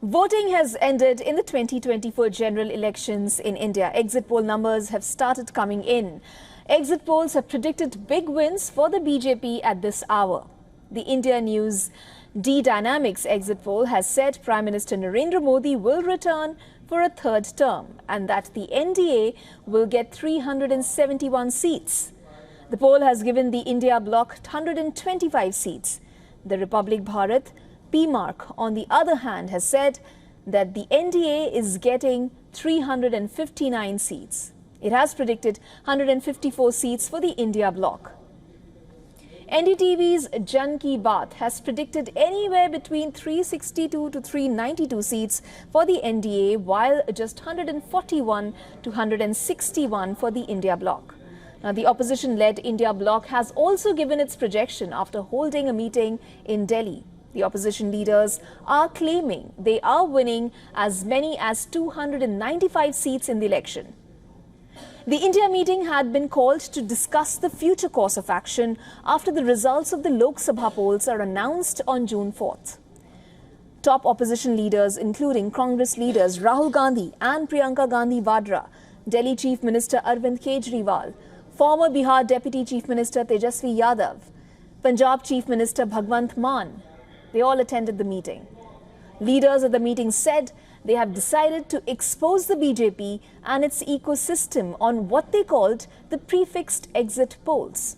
Voting has ended in the 2024 general elections in India. Exit poll numbers have started coming in. Exit polls have predicted big wins for the BJP at this hour. The India News D Dynamics exit poll has said Prime Minister Narendra Modi will return for a third term and that the NDA will get 371 seats. The poll has given the India bloc 125 seats. The Republic Bharat PMark, on the other hand, has said that the NDA is getting 359 seats. It has predicted 154 seats for the India bloc. NDTV's Jan Ki Baat has predicted anywhere between 362 to 392 seats for the NDA, while just 141 to 161 for the India bloc. Now, the opposition-led India bloc has also given its projection after holding a meeting in Delhi. The opposition leaders are claiming they are winning as many as 295 seats in the election. The India meeting had been called to discuss the future course of action after the results of the Lok Sabha polls are announced on June 4th. Top opposition leaders, including Congress leaders Rahul Gandhi and Priyanka Gandhi Vadra, Delhi Chief Minister Arvind Kejriwal, former Bihar Deputy Chief Minister Tejasvi Yadav, Punjab Chief Minister Bhagwant Mann, they all attended the meeting. Leaders of the meeting said they have decided to expose the BJP and its ecosystem on what they called the prefixed exit polls.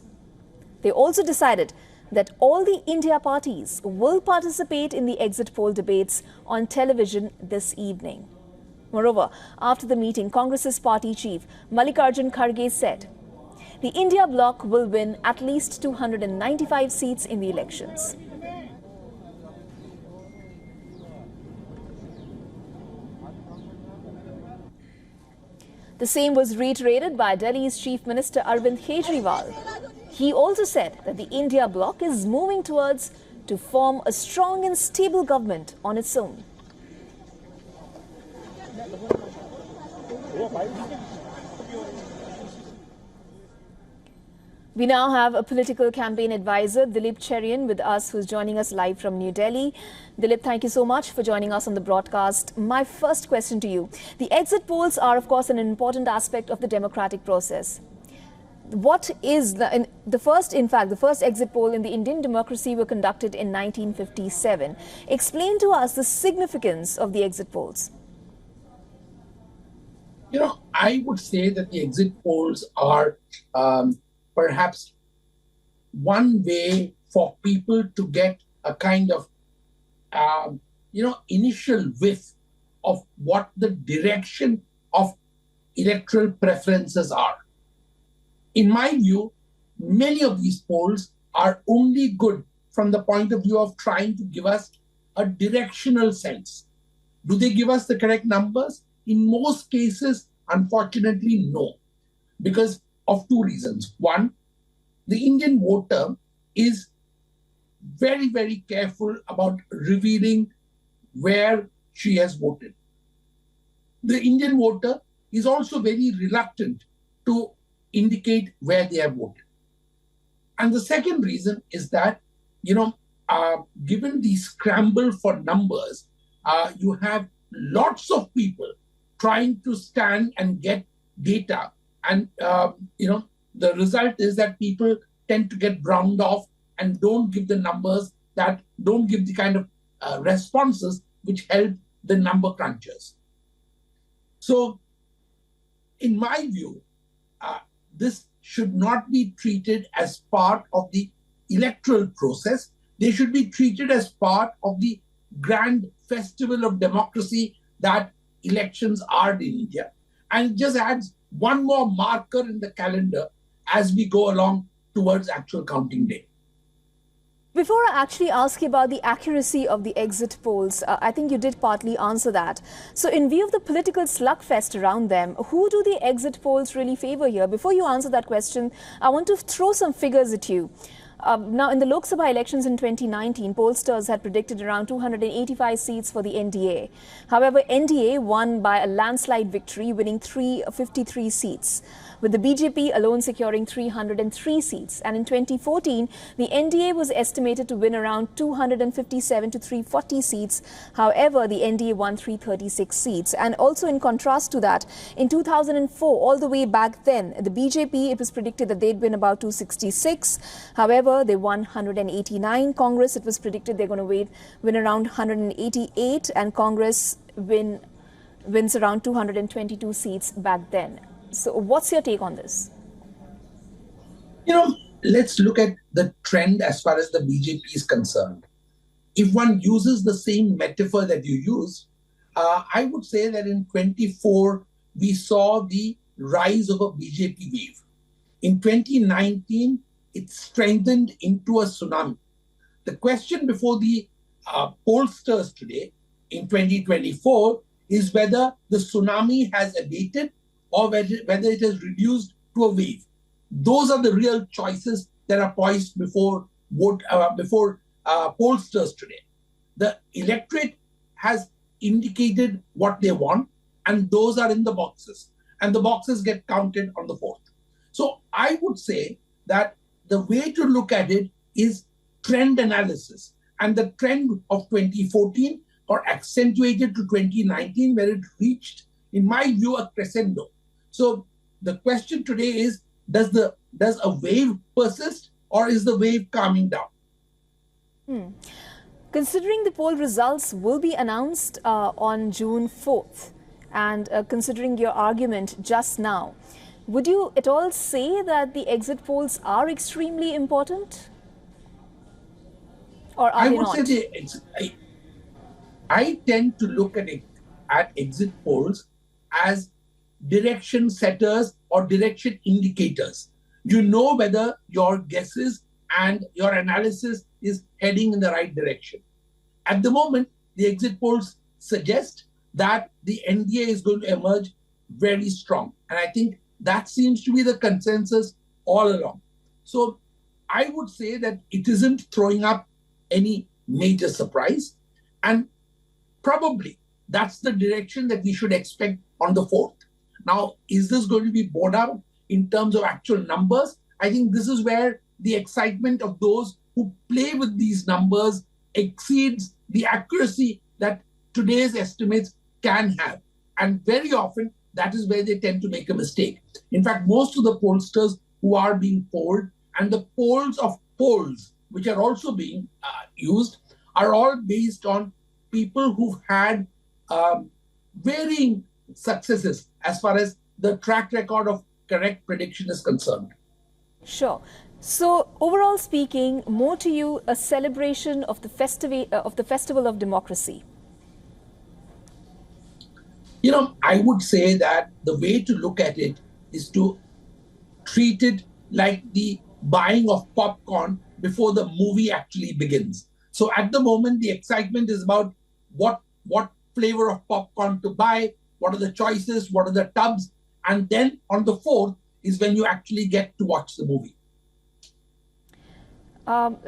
They also decided that all the India parties will participate in the exit poll debates on television this evening. Moreover, after the meeting, Congress's party chief Mallikarjun Kharge said the India bloc will win at least 295 seats in the elections. The same was reiterated by Delhi's Chief Minister Arvind Kejriwal. He also said that the India bloc is moving towards to form a strong and stable government on its own. We now have a political campaign advisor, Dilip Cherian, with us, who's joining us live from New Delhi. Dilip, thank you so much for joining us on the broadcast. My first question to you. The exit polls are, of course, an important aspect of the democratic process. What is the first exit poll in the Indian democracy were conducted in 1957. Explain to us the significance of the exit polls. I would say that the exit polls are perhaps one way for people to get a kind of, initial whiff of what the direction of electoral preferences are. In my view, many of these polls are only good from the point of view of trying to give us a directional sense. Do they give us the correct numbers? In most cases, unfortunately, no. Because of two reasons. One, the Indian voter is very, very careful about revealing where she has voted. The Indian voter is also very reluctant to indicate where they have voted. And the second reason is that, given the scramble for numbers, you have lots of people trying to stand and get data. And, the result is that people tend to get drowned off and don't give the numbers, that don't give the kind of responses which help the number crunchers. So, in my view, this should not be treated as part of the electoral process. They should be treated as part of the grand festival of democracy that elections are in India. And it just adds one more marker in the calendar as we go along towards actual counting day. Before I actually ask you about the accuracy of the exit polls, I think you did partly answer that. So in view of the political slugfest around them, who do the exit polls really favor here? Before you answer that question, I want to throw some figures at you. Now, in the Lok Sabha elections in 2019, pollsters had predicted around 285 seats for the NDA. However, NDA won by a landslide victory, winning 353 seats. with the BJP alone securing 303 seats. And in 2014, the NDA was estimated to win around 257 to 340 seats. However, the NDA won 336 seats. And also in contrast to that, in 2004, all the way back then, the BJP, it was predicted that they'd win about 266. However, they won 189. Congress, it was predicted they're going to win around 188, and Congress wins around 222 seats back then. So what's your take on this? Let's look at the trend as far as the BJP is concerned. If one uses the same metaphor that you use, I would say that in 24, we saw the rise of a BJP wave. In 2019, it strengthened into a tsunami. The question before the pollsters today in 2024 is whether the tsunami has abated or whether it has reduced to a wave. Those are the real choices that are poised before pollsters today. The electorate has indicated what they want, and those are in the boxes. And the boxes get counted on the 4th. So I would say that the way to look at it is trend analysis. And the trend of 2014 got accentuated to 2019, where it reached, in my view, a crescendo. So the question today is, does a wave persist, or is the wave calming down? Considering the poll results will be announced on June 4th, and considering your argument just now, would you at all say that the exit polls are extremely important? Or are they not? I would say I tend to look at exit polls as direction setters or direction indicators. You know whether your guesses and your analysis is heading in the right direction. At the moment, the exit polls suggest that the NDA is going to emerge very strong. And I think that seems to be the consensus all along. So I would say that it isn't throwing up any major surprise. And probably that's the direction that we should expect on the 4th. Now, is this going to be borne out in terms of actual numbers? I think this is where the excitement of those who play with these numbers exceeds the accuracy that today's estimates can have. And very often, that is where they tend to make a mistake. In fact, most of the pollsters who are being polled, and the polls of polls, which are also being used, are all based on people who've had varying successes as far as the track record of correct prediction is concerned. Sure. So overall speaking, more to you, a celebration of the festival of democracy. I would say that the way to look at it is to treat it like the buying of popcorn before the movie actually begins. So at the moment, the excitement is about what flavor of popcorn to buy, what are the choices, what are the tubs, and then on the 4th is when you actually get to watch the movie.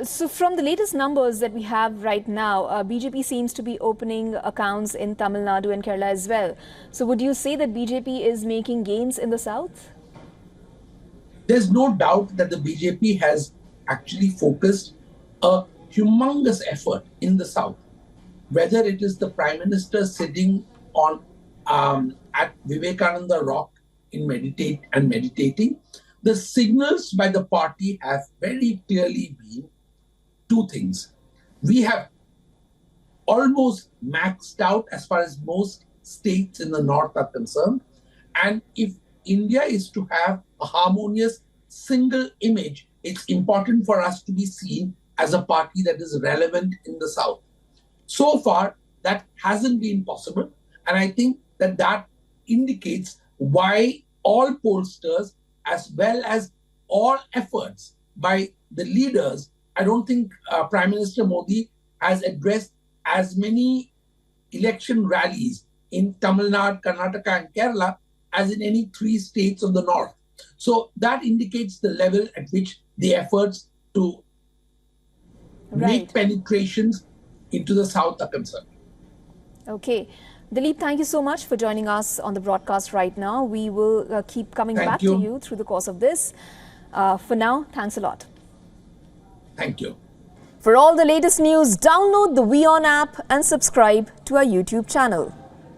So from the latest numbers that we have right now, BJP seems to be opening accounts in Tamil Nadu and Kerala as well. So would you say that BJP is making gains in the south? There's no doubt that the BJP has actually focused a humongous effort in the south. Whether it is the Prime Minister sitting on at Vivekananda Rock in meditating, the signals by the party have very clearly been two things. We have almost maxed out as far as most states in the north are concerned. And if India is to have a harmonious single image, it's important for us to be seen as a party that is relevant in the south. So far, that hasn't been possible. And I think that indicates why all pollsters, as well as all efforts by the leaders, I don't think Prime Minister Modi has addressed as many election rallies in Tamil Nadu, Karnataka, and Kerala as in any 3 states of the north. So that indicates the level at which the efforts to make penetrations into the south are concerned. Okay. Dilip, thank you so much for joining us on the broadcast right now. We will keep coming back to you through the course of this. For now, thanks a lot. Thank you. For all the latest news, download the WION app and subscribe to our YouTube channel.